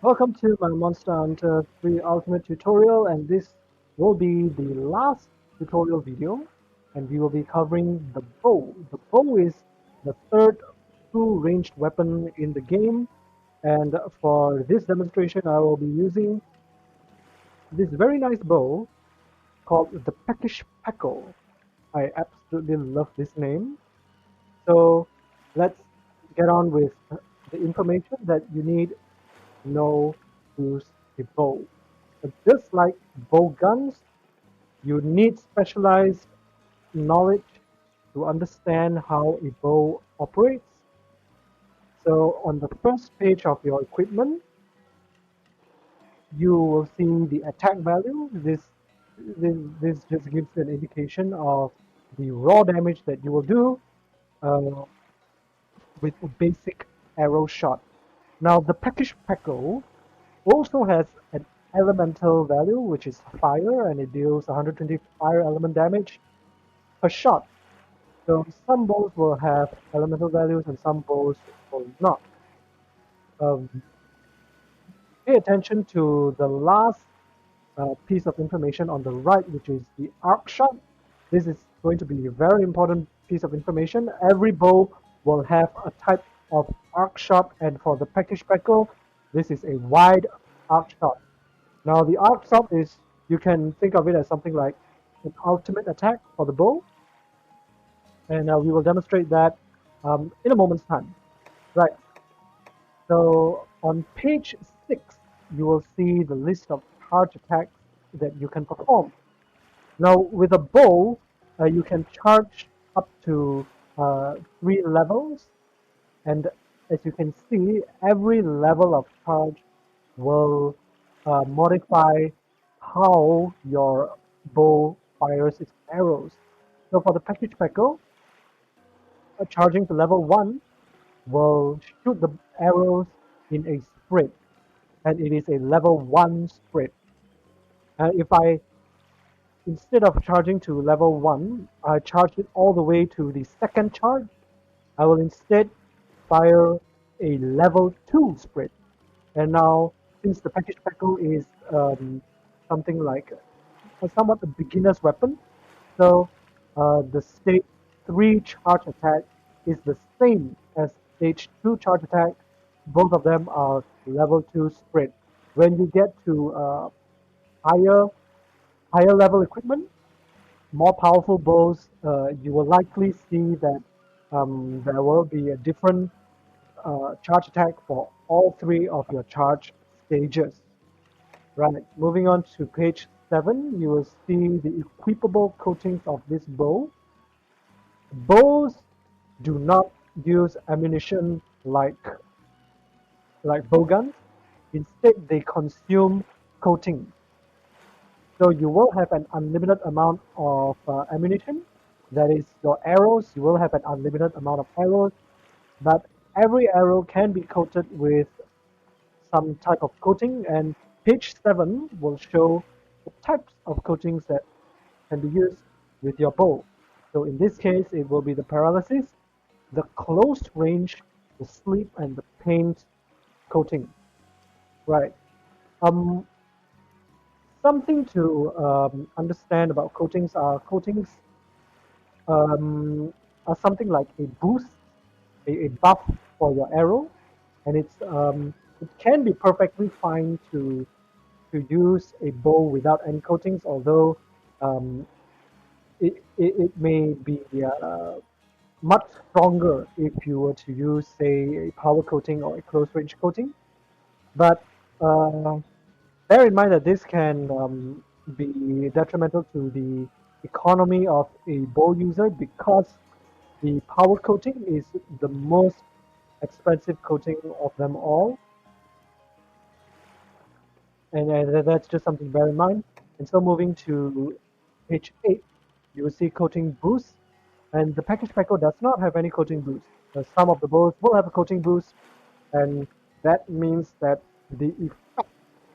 Welcome to my Monster Hunter 3 Ultimate tutorial, and this will be the last tutorial video, and we will be covering the bow. The bow is the third true ranged weapon in the game, and for this demonstration I will be using this very nice bow called the Peckish Peckle. I absolutely love this name. So let's get on with the information that you need to know to use a bow. But just like bow guns, you need specialized knowledge to understand how a bow operates. So on the first page of your equipment, you will see the attack value. This just gives you an indication of the raw damage that you will do uh, with a basic arrow shot. Now the Peckish Peckle also has an elemental value, which is fire, and it deals 120 fire element damage per shot. So some bows will have elemental values and some bows will not. Um, Pay attention to the last piece of information on the right, which is the arc shot. This is going to be a very important piece of information. Every bow will have a type of arc shot, and for the Peckish Peckle, this is a wide arc shot. Now the arc shot is, you can think of it as something like an ultimate attack for the bow, and we will demonstrate that in a moment's time. Right, so on page 6, you will see the list of charge attacks that you can perform. Now with a bow, you can charge up to 3 levels, and as you can see, every level of charge will modify how your bow fires its arrows. So for the Peckish Peckle, charging to level 1 will shoot the arrows in a sprint, and it is a level 1 sprint. And if I, instead of charging to level 1, I charge it all the way to the second charge, I will instead fire a level 2 sprint. And now, since the Peckish Peckle is something like somewhat a beginner's weapon, so the stage 3 charge attack is the same as stage 2 charge attack. Both of them are level 2 sprint. When you get to higher level equipment, more powerful bows, you will likely see that there will be a different charge attack for all 3 of your charge stages. Right, moving on to page 7, you will see the equipable coatings of this bow. Bows do not use ammunition like bow guns. Instead, they consume coating. So you will have an unlimited amount of ammunition. That is your arrows. You will have an unlimited amount of arrows, but every arrow can be coated with some type of coating, and page 7 will show the types of coatings that can be used with your bow. So in this case, it will be the paralysis, the close range, the sleep, and the paint coating. Right. Um, Something to understand about coatings are something like a boost, a buff for your arrow, and it can be perfectly fine to use a bow without any coatings, although um, it may be much stronger if you were to use, say, a power coating or a close range coating. But uh, bear in mind that this can be detrimental to the economy of a bow user, because the power coating is the most expensive coating of them all, and that's just something to bear in mind. And so moving to page 8, you will see coating boost, and the Peckish Peckle does not have any coating boost. Some of the bows will have a coating boost, and that means that the effect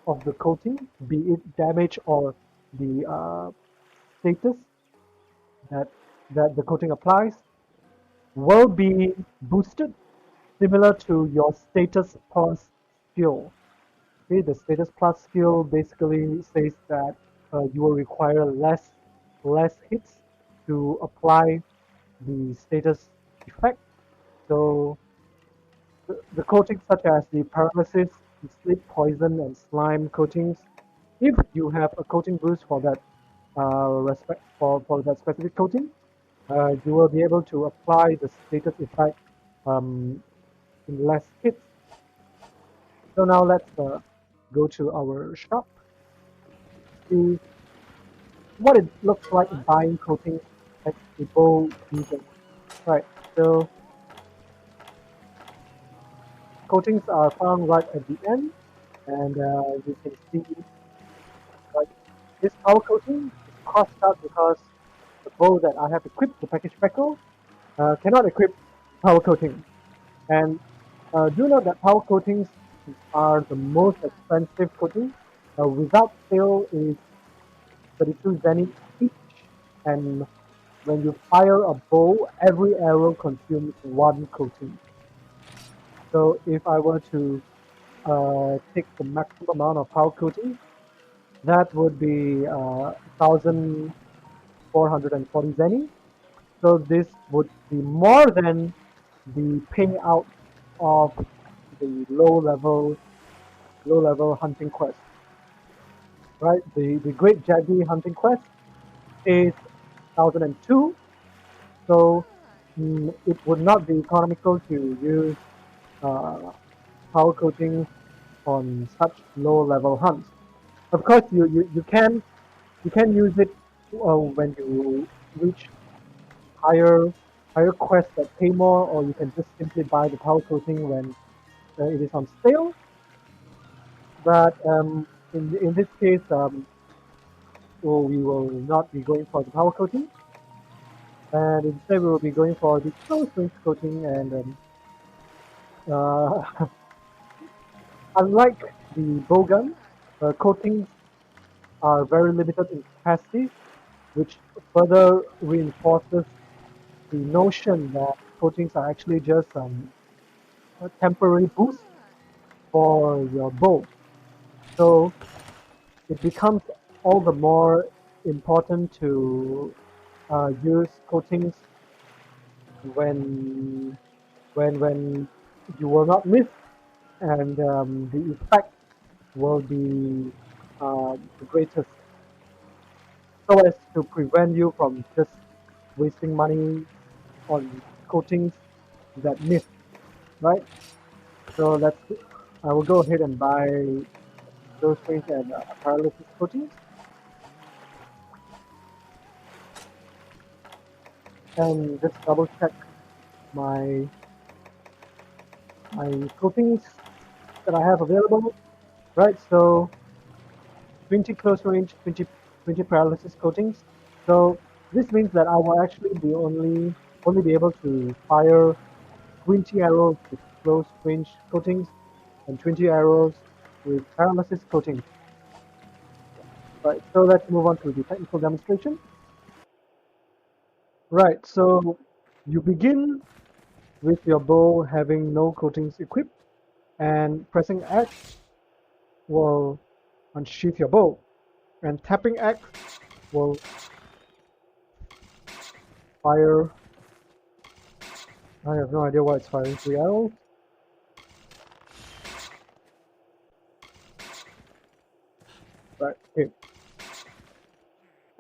of the coating, be it damage or the status that the coating applies, will be boosted, similar to your status plus skill. Okay, the status plus skill basically says that you will require less hits to apply the status effect. So the coatings such as the paralysis, the sleep poison, and slime coatings, if you have a coating boost for that for that specific coating, you will be able to apply the status effect in less hits. So now let's go to our shop, see what it looks like buying coatings as a bow user. Right, so coatings are found right at the end, and you can see like this power coating is crossed out because the bow that I have equipped, the package speckle, cannot equip power coating. And do note that power coatings are the most expensive coating. Without sale is 32 zenny each, and when you fire a bow, every arrow consumes one coating. So if I were to take the maximum amount of power coating, that would be 1,440 zenny. So this would be more than the payout of the low level hunting quest. Right? The Great Jaggi hunting quest is 1,002. So it would not be economical to use power coating on such low level hunts. Of course, you can use it when you reach higher higher quests that pay more, or you can just simply buy the power coating when it is on sale. But in this case, we will not be going for the power coating, and instead we will be going for the close range coating. And unlike the bowgun, coatings are very limited in capacity, which further reinforces the notion that coatings are actually just a temporary boost for your bow. So it becomes all the more important to use coatings when when you will not miss, and the effect will be the greatest, so as to prevent you from just wasting money on coatings that miss, right? So I will go ahead and buy those things and paralysis coatings, and just double check my coatings that I have available. Right, so 20 close range, 20 paralysis coatings. So this means that I will actually be only be able to fire 20 arrows with close range coatings and 20 arrows with paralysis coatings. Right, so let's move on to the technical demonstration. Right, so you begin with your bow having no coatings equipped, and pressing X will unsheath your bow, and tapping X will fire. I have no idea why it's firing 3 arrows. Right, okay.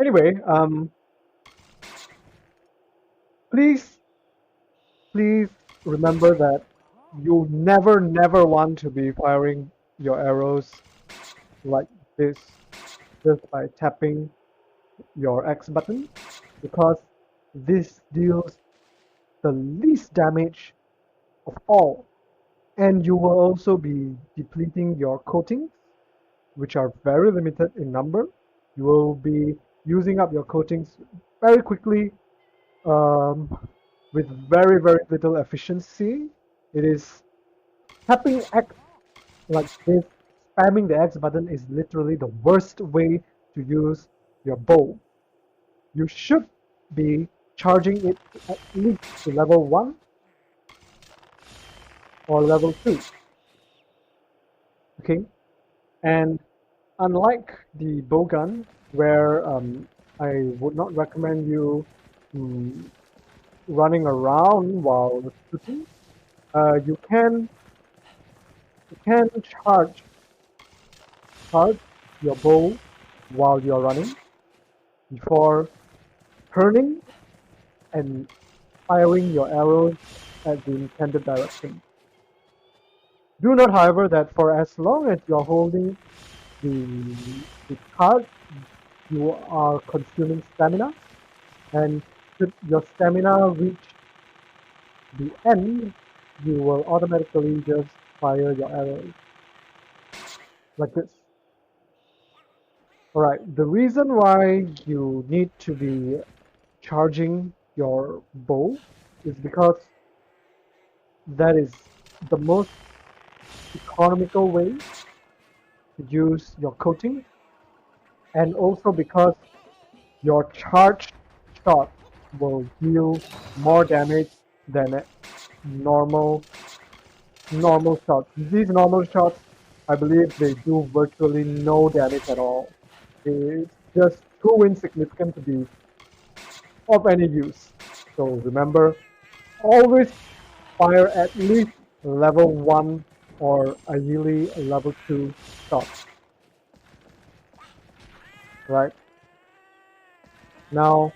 Anyway, please remember that you never want to be firing your arrows like this just by tapping your X button, because this deals the least damage of all, and you will also be depleting your coatings, which are very limited in number. You will be using up your coatings very quickly, um, with very little efficiency. It is tapping X like this, spamming the X button is literally the worst way to use your bow. You should be charging it at least to level 1 or level 2. Okay, And unlike the bowgun, where I would not recommend you mm, running around while shooting, you can charge your bow while you're running before turning and firing your arrows at the intended direction. Do note, however, that for as long as you're holding the card, you are consuming stamina, and should your stamina reach the end, you will automatically just fire your arrows like this. Alright, the reason why you need to be charging your bow is because that is the most economical way to use your coating, and also because your charged shot will deal more damage than a normal shots. These normal shots, I believe they do virtually no damage at all. It's just too insignificant to be of any use. So remember, always fire at least level 1 or ideally level 2 shots. Right? Now,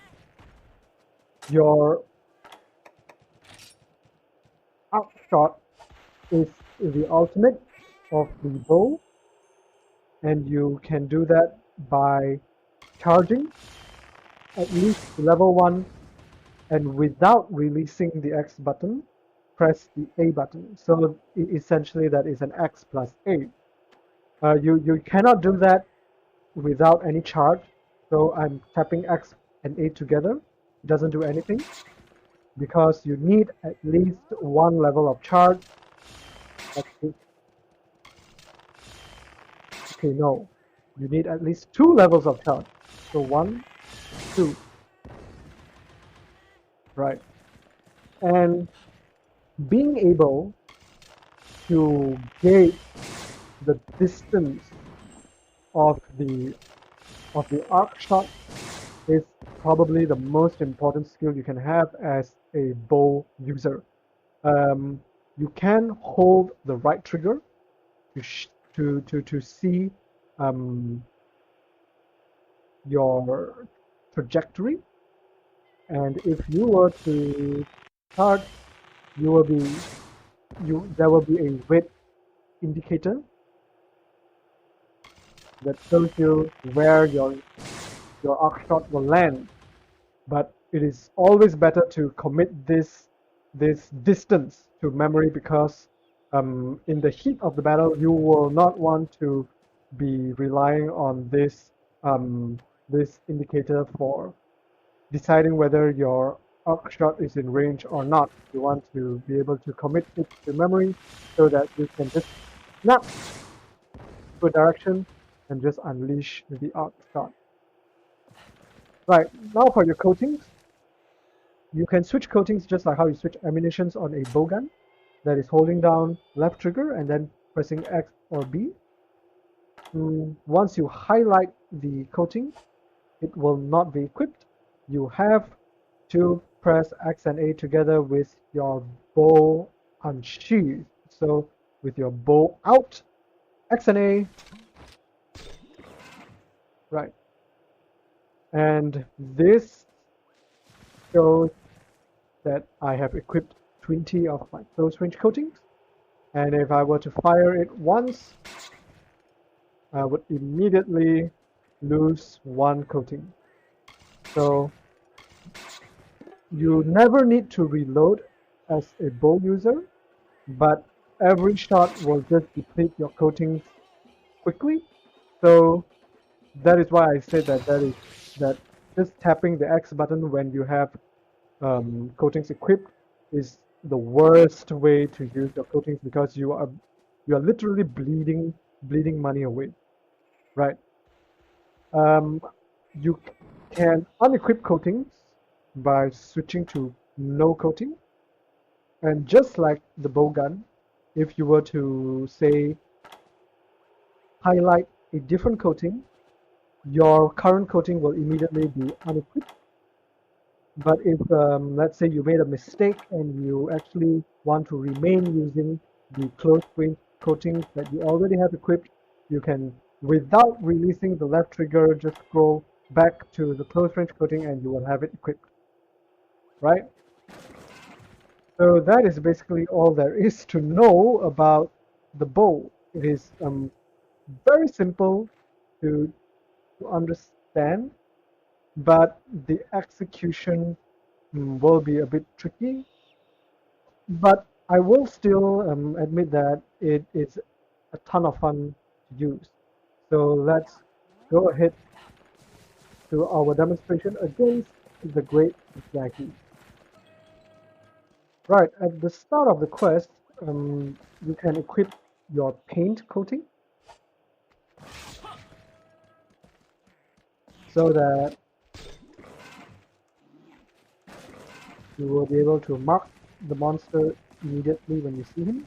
your up shot is the ultimate of the bow, and you can do that by charging at least level 1, and without releasing the X button, press the A button. So essentially that is an X plus A. You cannot do that without any charge. So I'm tapping X and A together. It doesn't do anything because you need at least one level of charge. Okay, no. You need at least 2 levels of charge. So 1, 2. Right. And being able to gauge the distance of the arc shot is probably the most important skill you can have as a bow user. You can hold the right trigger to see your trajectory, and if you were to start, you will be there will be a red indicator that shows you where your arc shot will land. But it is always better to commit this distance to memory, because in the heat of the battle you will not want to be relying on this indicator for deciding whether your arc shot is in range or not. You want to be able to commit it to memory so that you can just snap to a direction and just unleash the arc shot. Right, now for your coatings, you can switch coatings just like how you switch ammunitions on a bowgun. That is holding down left trigger and then pressing X or B. Once you highlight the coating, it will not be equipped. You have to press X and A together with your bow unsheathed. So with your bow out, X and A, right. And this shows that I have equipped 20 of my close range coatings. And if I were to fire it once, I would immediately lose 1 coating. So you never need to reload as a bow user, but every shot will just deplete your coatings quickly. So that is why I said that just tapping the X button when you have coatings equipped is the worst way to use your coatings, because you are literally bleeding money away, right? You can unequip coatings by switching to no coating, and just like the bowgun, if you were to say highlight a different coating, your current coating will immediately be unequipped. But if, let's say, you made a mistake and you actually want to remain using the close range coatings that you already have equipped, you can, without releasing the left trigger, just scroll back to the close range coating and you will have it equipped, right? So that is basically all there is to know about the bow. It is very simple to understand, but the execution will be a bit tricky. But I will still admit that it is a ton of fun to use. So let's go ahead to our demonstration against the Great Jackie. Right, at the start of the quest, you can equip your paint coating so that you will be able to mark the monster immediately when you see him.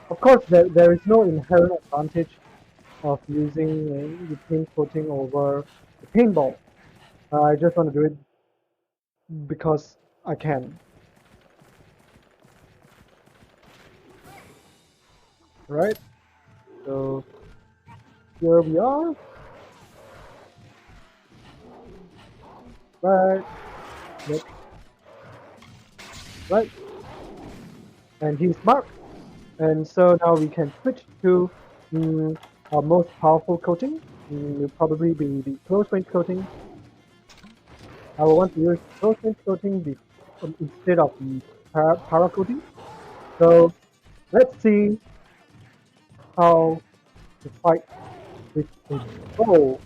Of course, there is no inherent advantage of using the paint coating over the paintball. I just want to do it because I can. Right? So here we are. Right. Yep. Right. And he's marked. And so now we can switch to our most powerful coating. Will probably be the close range coating. I will want to use close range coating instead of the para coating. So let's see how to fight with a bow.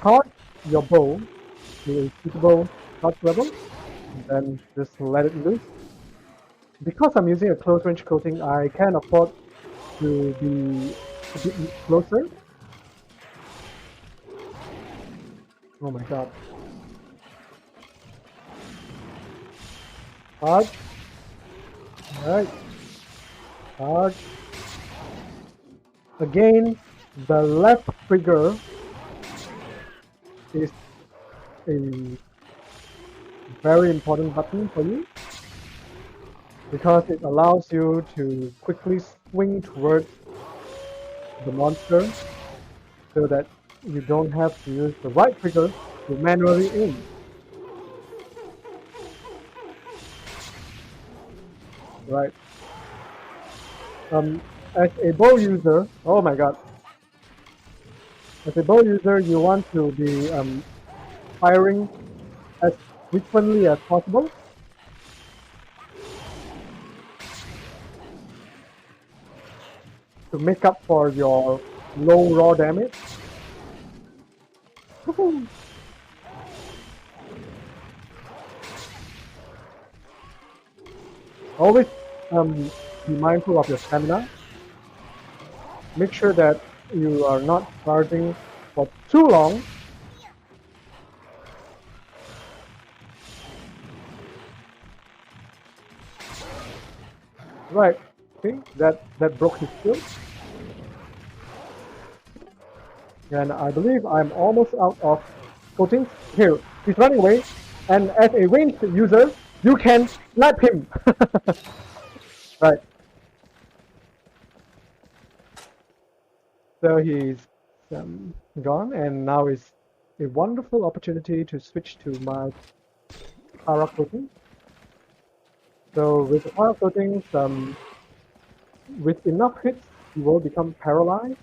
Charge your bow to a suitable charge level, and then just let it loose. Because I'm using a close range coating, I can afford to be a bit closer. Oh my god. Charge. Alright. Charge. Again, the left trigger is a very important button for you because it allows you to quickly swing towards the monster so that you don't have to use the right trigger to manually aim. Right. As a bow user, oh my god. As a bow user, you want to be firing as frequently as possible. To make up for your low raw damage. Always be mindful of your stamina. Make sure that you are not charging for too long. Right, okay, that broke his shield. And I believe I'm almost out of coatings. Here, he's running away, and as a ranged user, you can slap him. Right. So he's gone, and now is a wonderful opportunity to switch to my para coating. So with the para coatings, with enough hits, you will become paralyzed.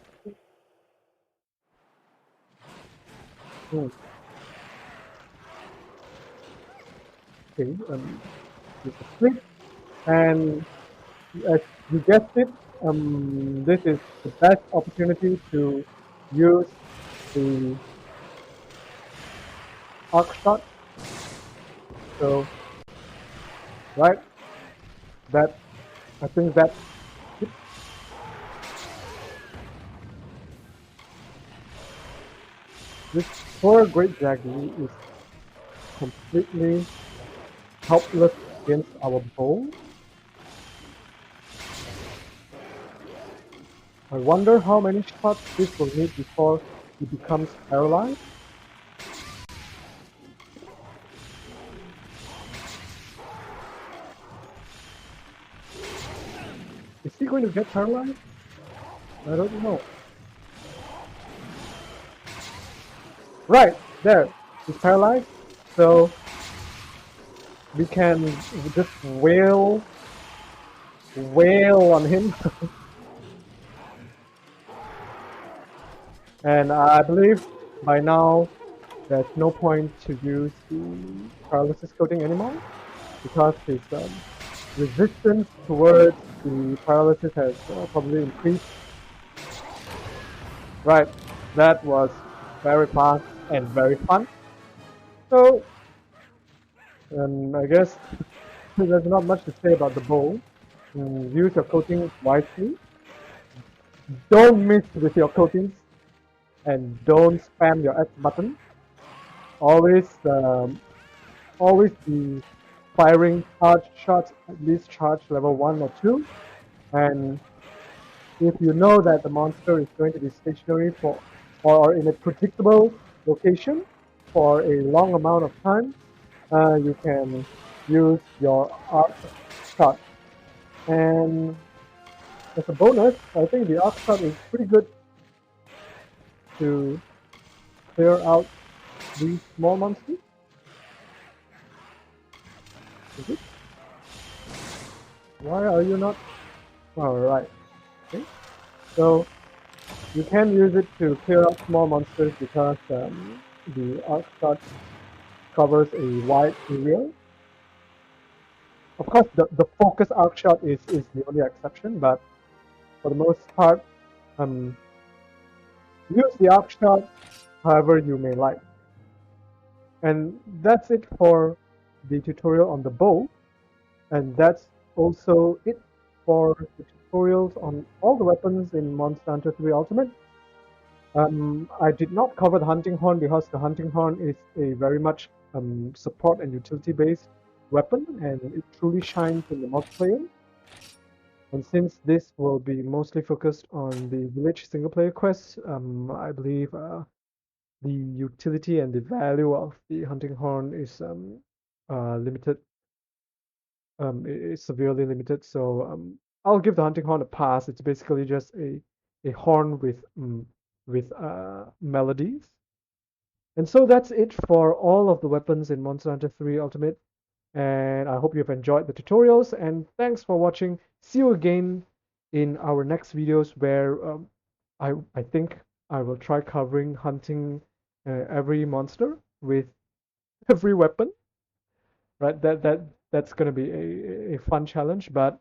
Okay, with a flip, and as you guessed it, this is the best opportunity to use the arc shot. So, right, that I think that this poor Great Jackie is completely helpless against our bow. I wonder how many shots this will need before he becomes paralyzed. Is he going to get paralyzed? I don't know. Right, there. He's paralyzed. So we can just wail on him. And I believe by now there's no point to use the paralysis coating anymore because his resistance towards the paralysis has probably increased. Right, that was very fast and very fun. So, I guess there's not much to say about the bow. Use your coatings wisely. Don't miss with your coatings, and don't spam your X button. Always be firing charge shots, at least charge level 1 or 2. And if you know that the monster is going to be stationary for or in a predictable location for a long amount of time, you can use your arc shot. And as a bonus, I think the arc shot is pretty good to clear out these small monsters. Is it? Why are you not? Alright. Okay. So you can use it to clear out small monsters because the arc shot covers a wide area. Of course, the focus arc shot is the only exception, but for the most part, use the arc shot however you may like. And that's it for the tutorial on the bow, and that's also it for the tutorials on all the weapons in Monster Hunter 3 Ultimate. I did not cover the hunting horn because the hunting horn is a very much support and utility based weapon, and it truly shines in the multiplayer. And since this will be mostly focused on the village single player quests, I believe the utility and the value of the hunting horn is limited. It's severely limited. So I'll give the hunting horn a pass. It's basically just a horn with melodies. And so that's it for all of the weapons in Monster Hunter 3 Ultimate. And I hope you've enjoyed the tutorials. And thanks for watching. See you again in our next videos where I think I will try covering hunting every monster with every weapon. Right? That's gonna be a fun challenge, but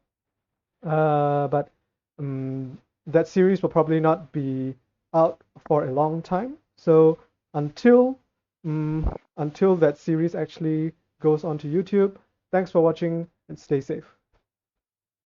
that series will probably not be out for a long time. So until until that series actually goes onto YouTube, thanks for watching and stay safe.